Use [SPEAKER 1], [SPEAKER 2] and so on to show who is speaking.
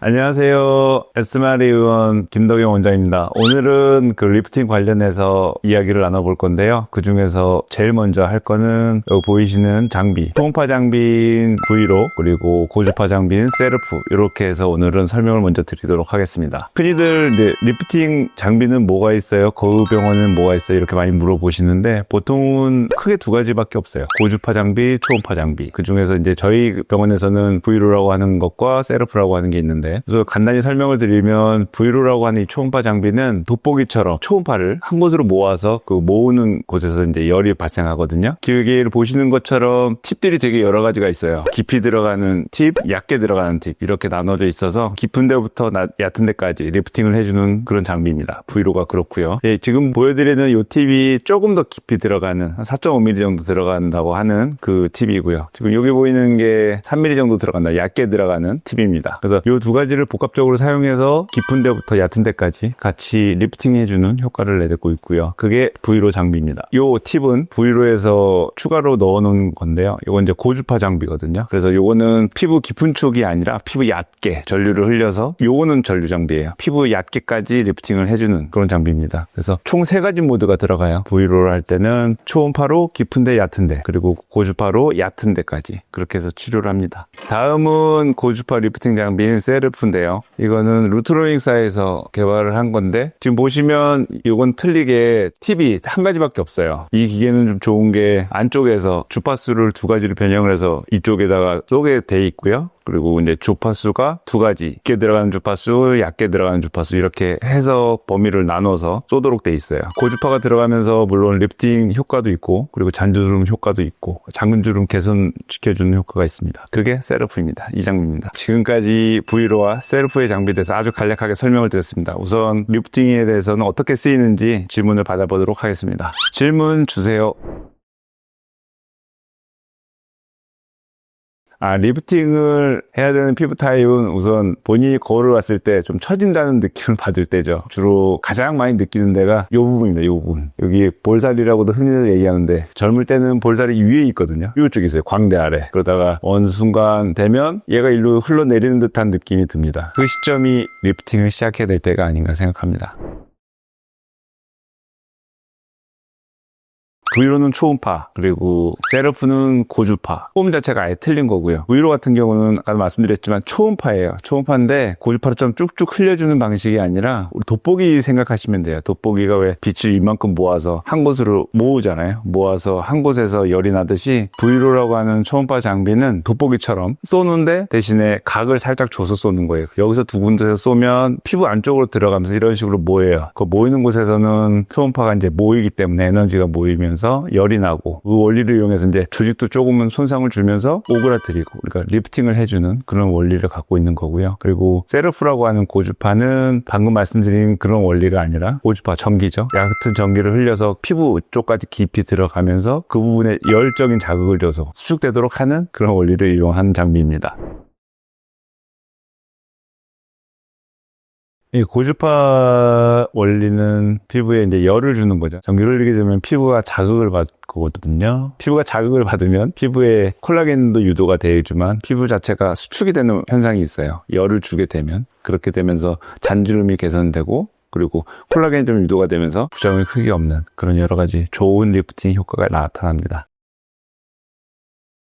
[SPEAKER 1] 안녕하세요. 에스마리 의원 김덕영 원장입니다. 오늘은 그 리프팅 관련해서 이야기를 나눠볼 건데요. 그 중에서 제일 먼저 할 거는 여기 보이시는 장비, 초음파 장비인 V로 그리고 고주파 장비인 세르프, 이렇게 해서 오늘은 설명을 먼저 드리도록 하겠습니다. 흔히들 이제 리프팅 장비는 뭐가 있어요? 거의병원은 뭐가 있어요? 이렇게 많이 물어보시는데 보통은 크게 두 가지밖에 없어요. 고주파 장비, 초음파 장비. 그 중에서 이제 저희 병원에서는 V로라고 하는 것과 세르프라고 하는 게 있는데, 그래서 간단히 설명을 드리면 V로라고 하는 이 초음파 장비는 돋보기처럼 초음파를 한 곳으로 모아서 그 모으는 곳에서 이제 열이 발생하거든요. 여기를 보시는 것처럼 팁들이 되게 여러 가지가 있어요. 깊이 들어가는 팁, 얕게 들어가는 팁, 이렇게 나눠져 있어서 깊은 데부터 얕은 데까지 리프팅을 해주는 그런 장비입니다. V로가 그렇고요. 지금 보여드리는 이 팁이 조금 더 깊이 들어가는 한 4.5mm 정도 들어간다고 하는 그 팁이고요. 지금 여기 보이는 게 3mm 정도 들어간다, 얇게 들어가는 팁입니다. 그래서 이 두 가지를 복합적으로 사용해서 깊은 데부터 얕은 데까지 같이 리프팅해주는 효과를 내놓고 있고요. 그게 V로 장비입니다. 이 팁은 V로에서 추가로 넣어놓은 건데요. 이건 이제 고주파 장비거든요. 그래서 요거는 피부 깊은 쪽이 아니라 피부 얕게 전류를 흘려서, 요거는 전류 장비예요. 피부 얕게까지 리프팅을 해주는 그런 장비입니다. 그래서 총 3가지 모드가 들어가요. V로를 할 때는 초음파로 깊은 데 얕은 데, 그리고 고주파로 얕은 데까지 그렇게 해서 치료를 합니다. 다음은 고주파 리프팅 장비인 세르프인데요. 이거는 루트로닉사에서 개발을 한 건데, 지금 보시면 이건 틀리게 팁이 한 가지밖에 없어요. 이 기계는 좀 좋은 게 안쪽에서 주파수를 2가지로 변형을 해서 이쪽에다가 쏘게 돼 있고요. 그리고 이제 주파수가 2가지, 깊게 들어가는 주파수, 얕게 들어가는 주파수, 이렇게 해서 범위를 나눠서 쏘도록 돼 있어요. 고주파가 들어가면서 물론 리프팅 효과도 있고, 그리고 잔주름 효과도 있고, 잔주름 개선시켜주는 효과가 있습니다. 그게 세르프입니다. 이 장비입니다. 지금까지 V로와 세르프의 장비에 대해서 아주 간략하게 설명을 드렸습니다. 우선 리프팅에 대해서는 어떻게 쓰이는지 질문을 받아보도록 하겠습니다. 질문 주세요. 리프팅을 해야 되는 피부 타입은 우선 본인이 거울을 봤을 때 좀 처진다는 느낌을 받을 때죠. 주로 가장 많이 느끼는 데가 이 부분입니다. 이 부분. 여기 볼살이라고도 흔히 얘기하는데, 젊을 때는 볼살이 위에 있거든요. 이쪽에 있어요. 광대 아래. 그러다가 어느 순간 되면 얘가 일로 흘러내리는 듯한 느낌이 듭니다. 그 시점이 리프팅을 시작해야 될 때가 아닌가 생각합니다. V로는 초음파, 그리고 세르프는 고주파. 소음 자체가 아예 틀린 거고요. V로 같은 경우는 아까 말씀드렸지만 초음파예요. 초음파인데 고주파로 좀 쭉쭉 흘려주는 방식이 아니라, 우리 돋보기 생각하시면 돼요. 돋보기가 왜 빛을 이만큼 모아서 한 곳으로 모으잖아요. 모아서 한 곳에서 열이 나듯이 V로라고 하는 초음파 장비는 돋보기처럼 쏘는데 대신에 각을 살짝 줘서 쏘는 거예요. 여기서 두 군데서 쏘면 피부 안쪽으로 들어가면서 이런 식으로 모여요. 그 모이는 곳에서는 초음파가 이제 모이기 때문에 에너지가 모이면서 열이 나고, 그 원리를 이용해서 이제 조직도 조금은 손상을 주면서 오그라뜨리고, 그러니까 리프팅을 해주는 그런 원리를 갖고 있는 거고요. 그리고 세르프라고 하는 고주파는 방금 말씀드린 그런 원리가 아니라 고주파 전기죠. 얕은 전기를 흘려서 피부 쪽까지 깊이 들어가면서 그 부분에 열적인 자극을 줘서 수축되도록 하는 그런 원리를 이용한 장비입니다. 이 고주파 원리는 피부에 이제 열을 주는 거죠. 전기를 흘리게 되면 피부가 자극을 받거든요. 피부가 자극을 받으면 피부에 콜라겐도 유도가 되지만 피부 자체가 수축이 되는 현상이 있어요. 열을 주게 되면. 그렇게 되면서 잔주름이 개선되고, 그리고 콜라겐이 좀 유도가 되면서 부작용이 크게 없는 그런 여러 가지 좋은 리프팅 효과가 나타납니다.